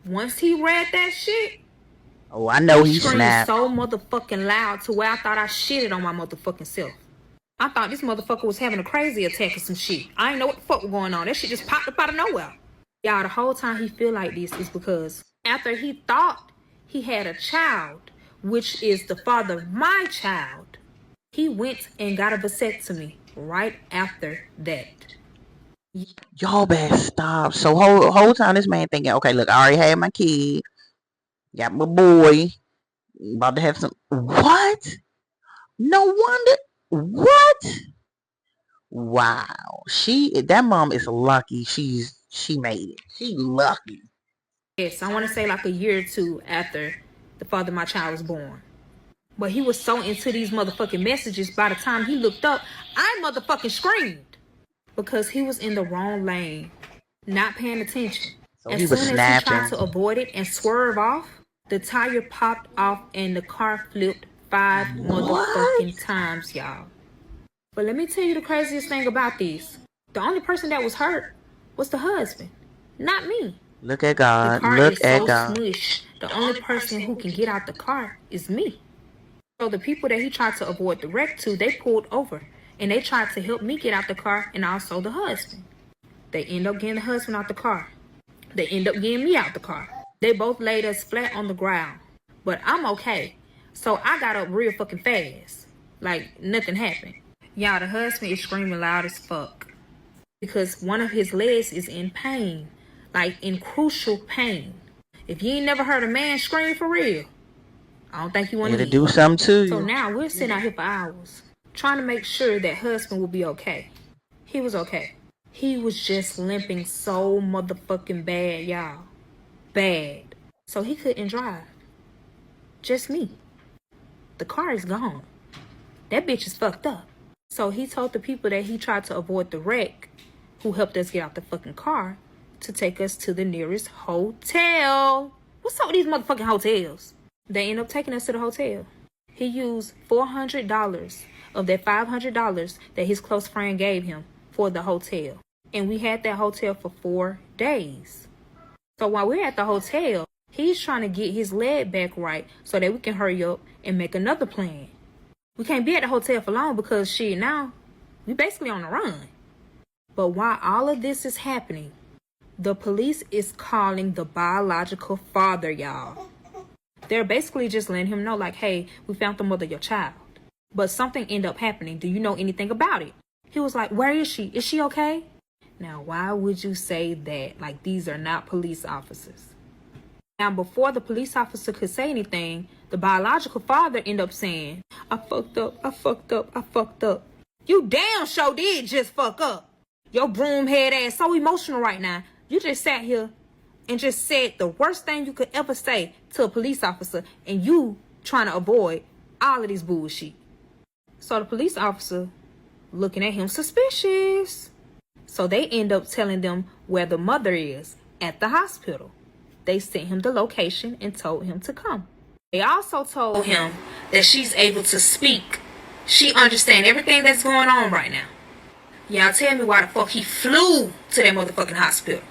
Once he read that shit,
I know he
screamed
snapped
so motherfucking loud to where I thought I shitted on my motherfucking self. I thought this motherfucker was having a crazy attack or some shit. I ain't know what the fuck was going on. That shit just popped up out of nowhere. Y'all, the whole time he feel like this is because after he thought he had a child, which is the father of my child, he went and got a vasectomy right after that.
Y'all better stop. So whole time this man thinking, okay, look, I already had my kid, got my boy, about to have some. What? No wonder. What? Wow. That mom is lucky. She made it. She lucky.
Yes, I want to say like a year or 2 after the father of my child was born. But he was so into these motherfucking messages, by the time he looked up, I motherfucking screamed. Because he was in the wrong lane, not paying attention.
So
as
he was
soon
snapping.
As he tried to avoid it and swerve off, the tire popped off and the car flipped 5 motherfucking times, y'all. But let me tell you the craziest thing about this. The only person that was hurt was the husband, not me.
Look at God.
The car
Look
is
at
so
God.
smushed. The only person who can get out the car is me. So the people that he tried to avoid the wreck to, they pulled over. And they tried to help me get out the car and also the husband. They end up getting the husband out the car. They end up getting me out the car. They both laid us flat on the ground. But I'm okay. So I got up real fucking fast. Like nothing happened. Y'all, the husband is screaming loud as fuck. Because one of his legs is in pain. Like in crucial pain. If you ain't never heard a man scream for real, I don't think you want to
It'll
hear.
do something to
So
you.
now we're sitting out here for hours trying to make sure that husband will be okay. He was okay. He was just limping so motherfucking bad, y'all. Bad. So he couldn't drive. Just me. The car is gone. That bitch is fucked up. So he told the people that he tried to avoid the wreck, who helped us get out the fucking car, to take us to the nearest hotel. What's up with these motherfucking hotels? They end up taking us to the hotel. He used $400 of that $500 that his close friend gave him for the hotel. And we had that hotel for 4 days. So while we're at the hotel, he's trying to get his leg back right so that we can hurry up and make another plan. We can't be at the hotel for long because shit, now we basically on the run. But while all of this is happening, the police is calling the biological father, y'all. They're basically just letting him know, like, hey, we found the mother of your child. But something ended up happening. Do you know anything about it? He was like, where is she? Is she okay? Now, why would you say that? Like, these are not police officers. Now, before the police officer could say anything, the biological father ended up saying, I fucked up, I fucked up, I fucked up. You damn sure did just fuck up. Your broom head ass so emotional right now. You just sat here and just said the worst thing you could ever say to a police officer, and you trying to avoid all of this bullshit. So the police officer looking at him suspicious. So they end up telling them where the mother is at the hospital. They sent him the location and told him to come. They also told him that she's able to speak. She understands everything that's going on right now. Y'all tell me why the fuck he flew to that motherfucking hospital.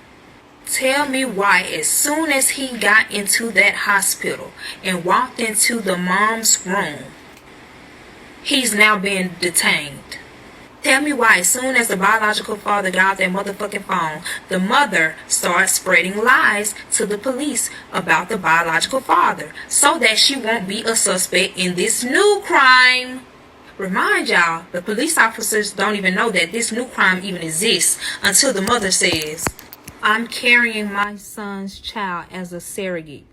Tell me why as soon as he got into that hospital and walked into the mom's room, he's now being detained. Tell me why as soon as the biological father got out that motherfucking phone, the mother starts spreading lies to the police about the biological father so that she won't be a suspect in this new crime. Remind y'all, the police officers don't even know that this new crime even exists until the mother says, I'm carrying my son's child as a surrogate.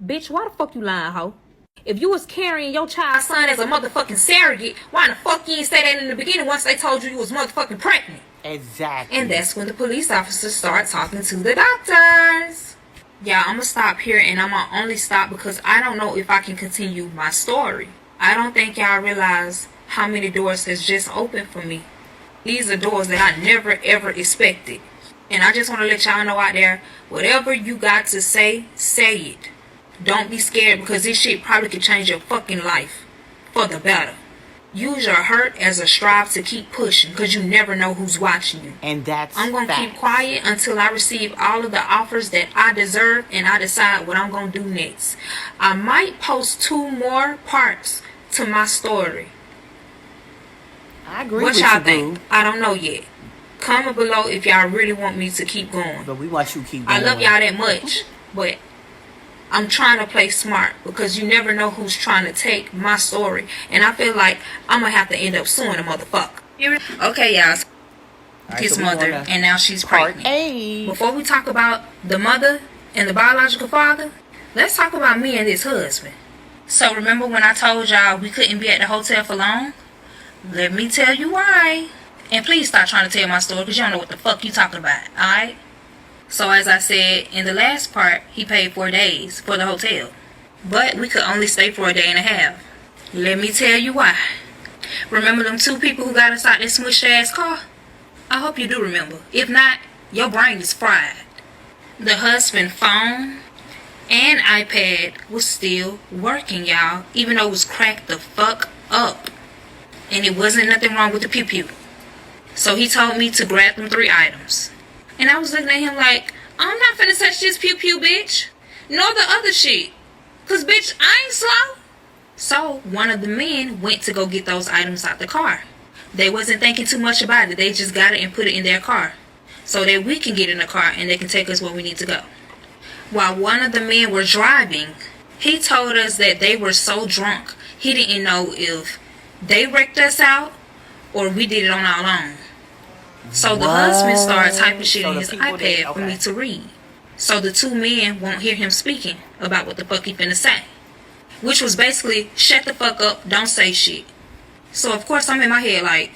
Bitch, why the fuck you lying, hoe? If you was carrying your child's son as a motherfucking surrogate, why the fuck you didn't say that in the beginning once they told you was motherfucking pregnant?
Exactly.
And that's when the police officers start talking to the doctors. Yeah, I'm gonna stop here, and I'm gonna only stop because I don't know if I can continue my story. I don't think y'all realize how many doors has just opened for me. These are doors that I never ever expected. And I just want to let y'all know out there, whatever you got to say, say it. Don't be scared because this shit probably could change your fucking life for the better. Use your hurt as a strive to keep pushing because you never know who's watching you.
And that's
I'm going to keep quiet until I receive all of the offers that I deserve and I decide what I'm going to do next. I might post 2 more parts to my story.
I agree
what
with
y'all
you,
think?
boo.
I don't know yet. Comment below if y'all really want me to keep going.
But we want you to keep going.
I love y'all that much, but I'm trying to play smart because you never know who's trying to take my story. And I feel like I'm going to have to end up suing a motherfucker. Okay, y'all. His mother, and now she's pregnant. Before we talk about the mother and the biological father, let's talk about me and his husband. So remember when I told y'all we couldn't be at the hotel for long? Let me tell you why. And please stop trying to tell my story because you don't know what the fuck you talking about, alright? So as I said in the last part, he paid 4 days for the hotel. But we could only stay for a day and a half. Let me tell you why. Remember them 2 people who got us out that smushed ass car? I hope you do remember. If not, your brain is fried. The husband phone and iPad was still working, y'all. Even though it was cracked the fuck up. And it wasn't nothing wrong with the pew-pew. So he told me to grab them 3 items. And I was looking at him like, I'm not finna touch this pew-pew, bitch. Nor the other shit. Cause bitch, I ain't slow. So one of the men went to go get those items out the car. They wasn't thinking too much about it. They just got it and put it in their car. So that we can get in the car and they can take us where we need to go. While one of the men were driving, he told us that they were so drunk, he didn't know if they wrecked us out or we did it on our own. So the husband started typing shit in his iPad for me to read. So the 2 men won't hear him speaking about what the fuck he finna say. which was basically shut the fuck up, don't say shit. So of course I'm in my head like,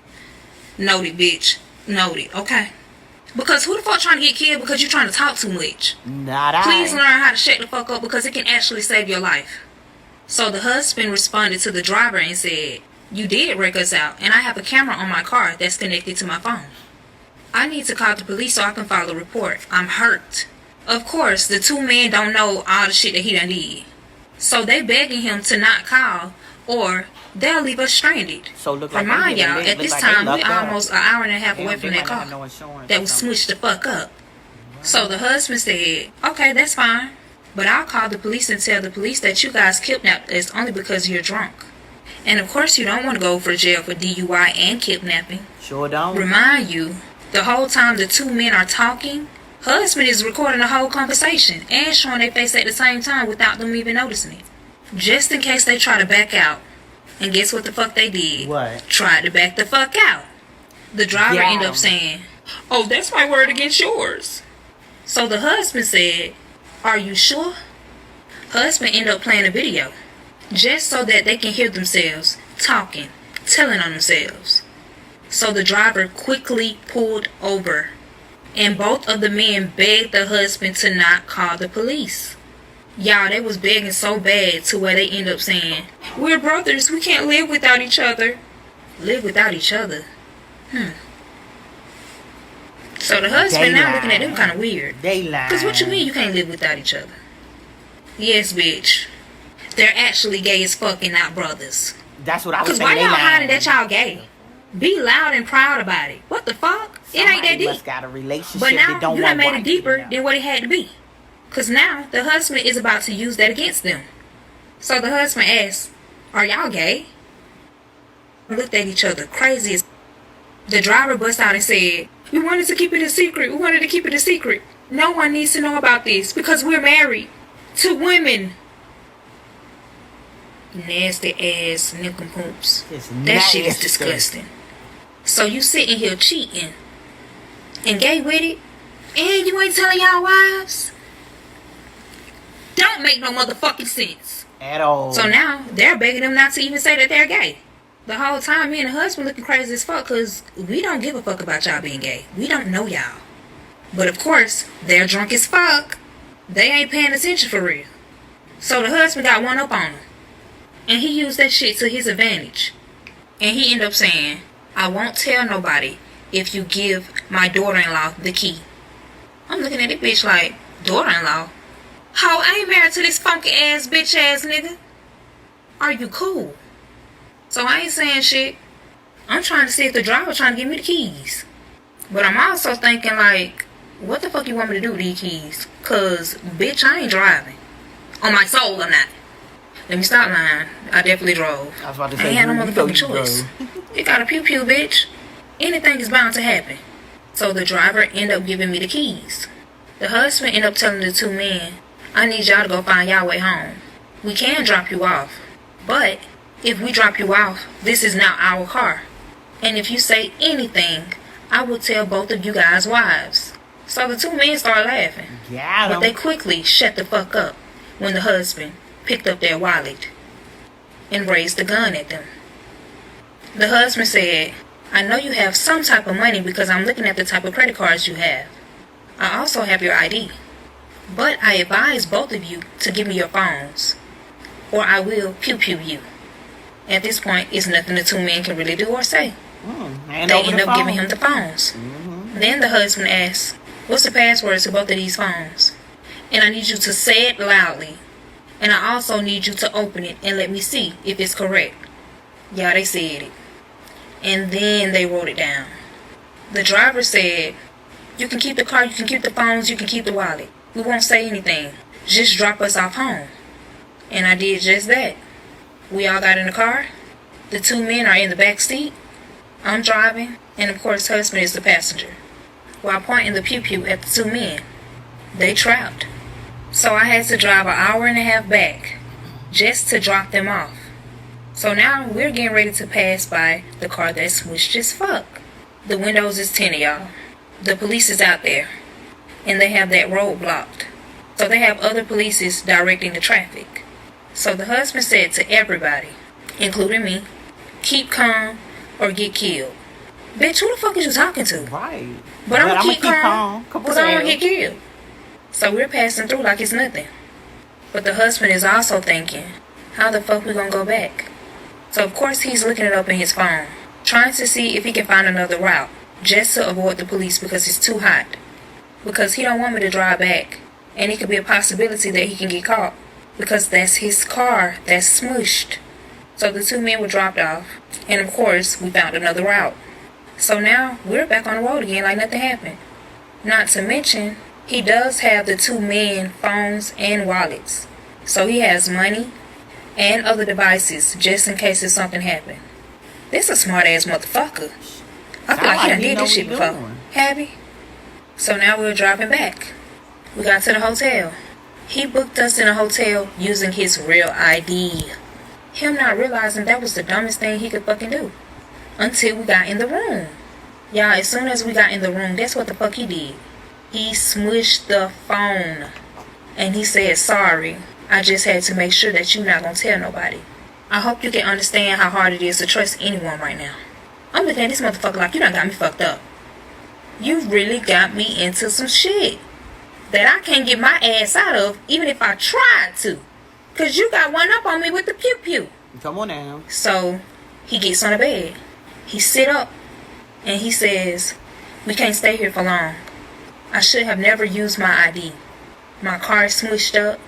noted, bitch, noted, okay? Because who the fuck trying to get killed because you trying to talk too much?
Not I.
Please learn how to shut the fuck up because it can actually save your life. So the husband responded to the driver and said, you did wreck us out, and I have a camera on my car that's connected to my phone. I need to call the police so I can file a report. I'm hurt. Of course, the two men don't know all the shit that he done did. So they begging him to not call or they'll leave us stranded.
So look like
Remind y'all, at this time, we
up.
almost an hour and a half
They
away from
might
that
not
car
have no insurance
that
or
was
something.
smushed the fuck up. So the husband said, okay, that's fine. But I'll call the police and tell the police that you guys kidnapped us only because you're drunk. And of course you don't want to go for jail for DUI and kidnapping.
Sure don't.
Remind you, the whole time the two men are talking, husband is recording the whole conversation and showing their face at the same time without them even noticing it. Just in case they try to back out. And guess what the fuck they did?
What?
Tried to back the fuck out. The driver
Yeah.
ended up saying, oh, that's my word against yours. So the husband said, are you sure? Husband ended up playing a video. Just so that they can hear themselves talking, telling on themselves. So the driver quickly pulled over. And both of the men begged the husband to not call the police. Y'all, they was begging so bad to where they end up saying, we're brothers, we can't live without each other. Live without each other? So the husband
They
now
lying.
looking at them kind of weird.
They lying.
Because what you mean you can't live without each other? Yes, bitch. They're actually gay as fuck and not brothers.
That's what I was
Because
saying.
why
They
y'all
lying.
hiding that y'all gay? Be loud and proud about it. What the fuck? It ain't that
Somebody
deep.
must got a relationship
But now
that don't
you
want
done made
white
it deeper
people.
than what it had to be. Because now the husband is about to use that against them. So the husband asks, are y'all gay? Looked at each other crazy as... The driver bust out and said, we wanted to keep it a secret. We wanted to keep it a secret. No one needs to know about this because we're married to women. Nasty ass nincompoops.
It's
That shit is
nasty.
disgusting. So you sitting here cheating and gay with it, and you ain't telling y'all wives? Don't make no motherfucking sense.
At all.
So now they're begging them not to even say that they're gay. The whole time me and the husband looking crazy as fuck because we don't give a fuck about y'all being gay. We don't know y'all. But of course, they're drunk as fuck. They ain't paying attention for real. So the husband got one up on him. And he used that shit to his advantage. And he ended up saying, I won't tell nobody if you give my daughter-in-law the key. I'm looking at this bitch like, daughter-in-law? How I ain't married to this funky ass bitch ass nigga? Are you cool? So I ain't saying shit. I'm trying to see if the driver trying to give me the keys. But I'm also thinking like, what the fuck you want me to do with these keys? Cause bitch, I ain't driving. On my soul, I'm not. Let me stop lying. I definitely drove.
I was about to
I
say,
ain't had no
you know
motherfucking
you
choice.
drove.
It got a pew pew, bitch. Anything is bound to happen. So the driver ended up giving me the keys. The husband ended up telling the two men, I need y'all to go find y'all way home. We can drop you off. But if we drop you off, this is now our car. And if you say anything, I will tell both of you guys' wives. So the two men started laughing.
Got
But they
'em.
quickly shut the fuck up when the husband picked up their wallet and raised the gun at them. The husband said, I know you have some type of money because I'm looking at the type of credit cards you have. I also have your ID. But I advise both of you to give me your phones, or I will pew-pew you. At this point, it's nothing the two men can really do or say.
Hand
They
over
end
the
up giving
phone.
him the phones. Then the husband asks, what's the password to both of these phones? And I need you to say it loudly. And I also need you to open it and let me see if it's correct. Yeah, they said it. And then they wrote it down. The driver said, you can keep the car, you can keep the phones, you can keep the wallet. We won't say anything. Just drop us off home. And I did just that. We all got in the car. The two men are in the back seat. I'm driving, and of course husband is the passenger. While pointing the pew-pew at the two men. They trapped. So I had to drive an hour and a half back just to drop them off. So now we're getting ready to pass by the car that's smushed as fuck. The windows is tinted, y'all. The police is out there. And they have that road blocked. So they have other polices directing the traffic. So the husband said to everybody, including me, keep calm or get killed. Bitch, who the fuck is you talking to?
Right.
But I'm gonna keep calm
Come
because
on
I don't want
now.
to get killed. So we're passing through like it's nothing. But the husband is also thinking, how the fuck we gonna go back? So of course he's looking it up in his phone, trying to see if he can find another route, just to avoid the police because it's too hot. Because he don't want me to drive back, and it could be a possibility that he can get caught, because that's his car that's smushed. So the two men were dropped off, and of course we found another route. So now we're back on the road again like nothing happened. Not to mention, he does have the two men phones and wallets. So he has money and other devices just in case if something happened. This a smart ass motherfucker. I feel like he done did this shit before. Have he? So now we're driving back. We got to the hotel. He booked us in a hotel using his real ID. Him not realizing that was the dumbest thing he could fucking do. Until we got in the room. Y'all, as soon as we got in the room, that's what the fuck he did. He smushed the phone. And he said, sorry, I just had to make sure that you're not gonna tell nobody. I hope you can understand how hard it is to trust anyone right now. I'm looking at this motherfucker like you done got me fucked up. You really got me into some shit that I can't get my ass out of even if I tried to. Cause you got one up on me with the pew pew.
Come on now.
So he gets on the bed. He sit up and he says, we can't stay here for long. I should have never used my ID. My car is smushed up.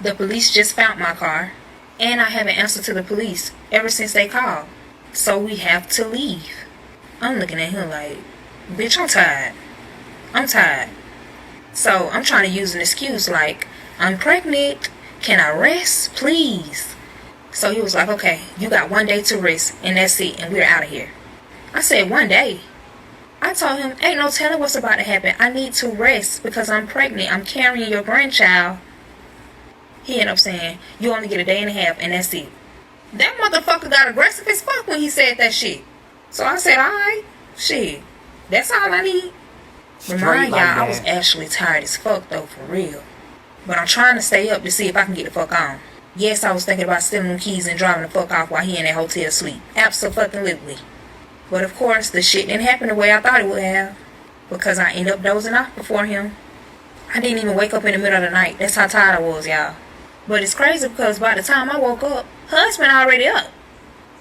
The police just found my car. And I haven't answered to the police ever since they called. So we have to leave. I'm looking at him like, bitch, I'm tired. I'm tired. So I'm trying to use an excuse like, I'm pregnant. Can I rest, please? So he was like, okay, you got 1 day to rest, and that's it, and we're out of here. I said, 1 day? I told him, ain't no telling what's about to happen. I need to rest because I'm pregnant. I'm carrying your grandchild. He ended up saying, you only get a day and a half, and that's it. That motherfucker got aggressive as fuck when he said that shit. So I said, alright, shit, that's all I need. Remind y'all, I was actually tired as fuck though, for real. But I'm trying to stay up to see if I can get the fuck on. Yes, I was thinking about stealing them keys and driving the fuck off while he in that hotel suite. Absolutely. But of course, the shit didn't happen the way I thought it would have. Because I ended up dozing off before him. I didn't even wake up in the middle of the night. That's how tired I was, y'all. But it's crazy because by the time I woke up, husband already up.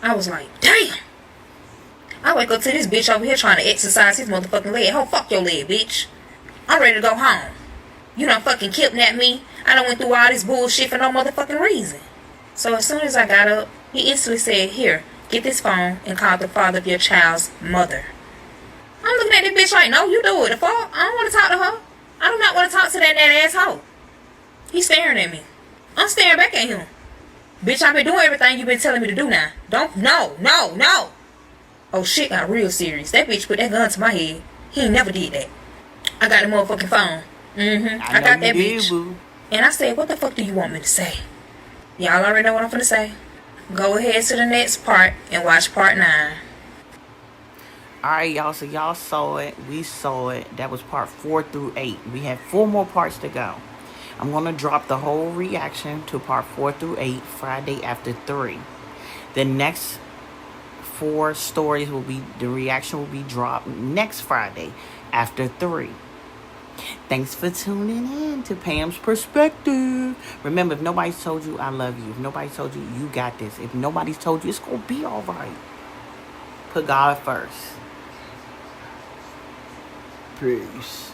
I was like, damn. I wake up to this bitch over here trying to exercise his motherfucking leg. Oh, fuck your leg, bitch. I'm ready to go home. You done fucking kidnapped me. I done went through all this bullshit for no motherfucking reason. So as soon as I got up, he instantly said, here, get this phone and call the father of your child's mother. I'm looking at this bitch like, no, you do it. The fuck? I don't want to talk to her. I do not want to talk to that asshole. He's staring at me. I'm staring back at him. Bitch, I've been doing everything you've been telling me to do now. No. Oh shit got real serious. That bitch put that gun to my head. He ain't never did that. I got the motherfucking phone. I got that bitch. Boo. And I said, what the fuck do you want me to say? Y'all already know what I'm finna say. Go ahead to the next part and watch part 9.
Alright, y'all. So y'all saw it. We saw it. That was part 4 through 8. We have 4 more parts to go. I'm going to drop the whole reaction to part 4 through 8 Friday after 3. The next 4 stories will be, the reaction will be dropped next Friday after 3. Thanks for tuning in to Pam's Perspective. Remember, if nobody's told you I love you, if nobody's told you you got this, if nobody's told you it's going to be all right, put God first. Peace.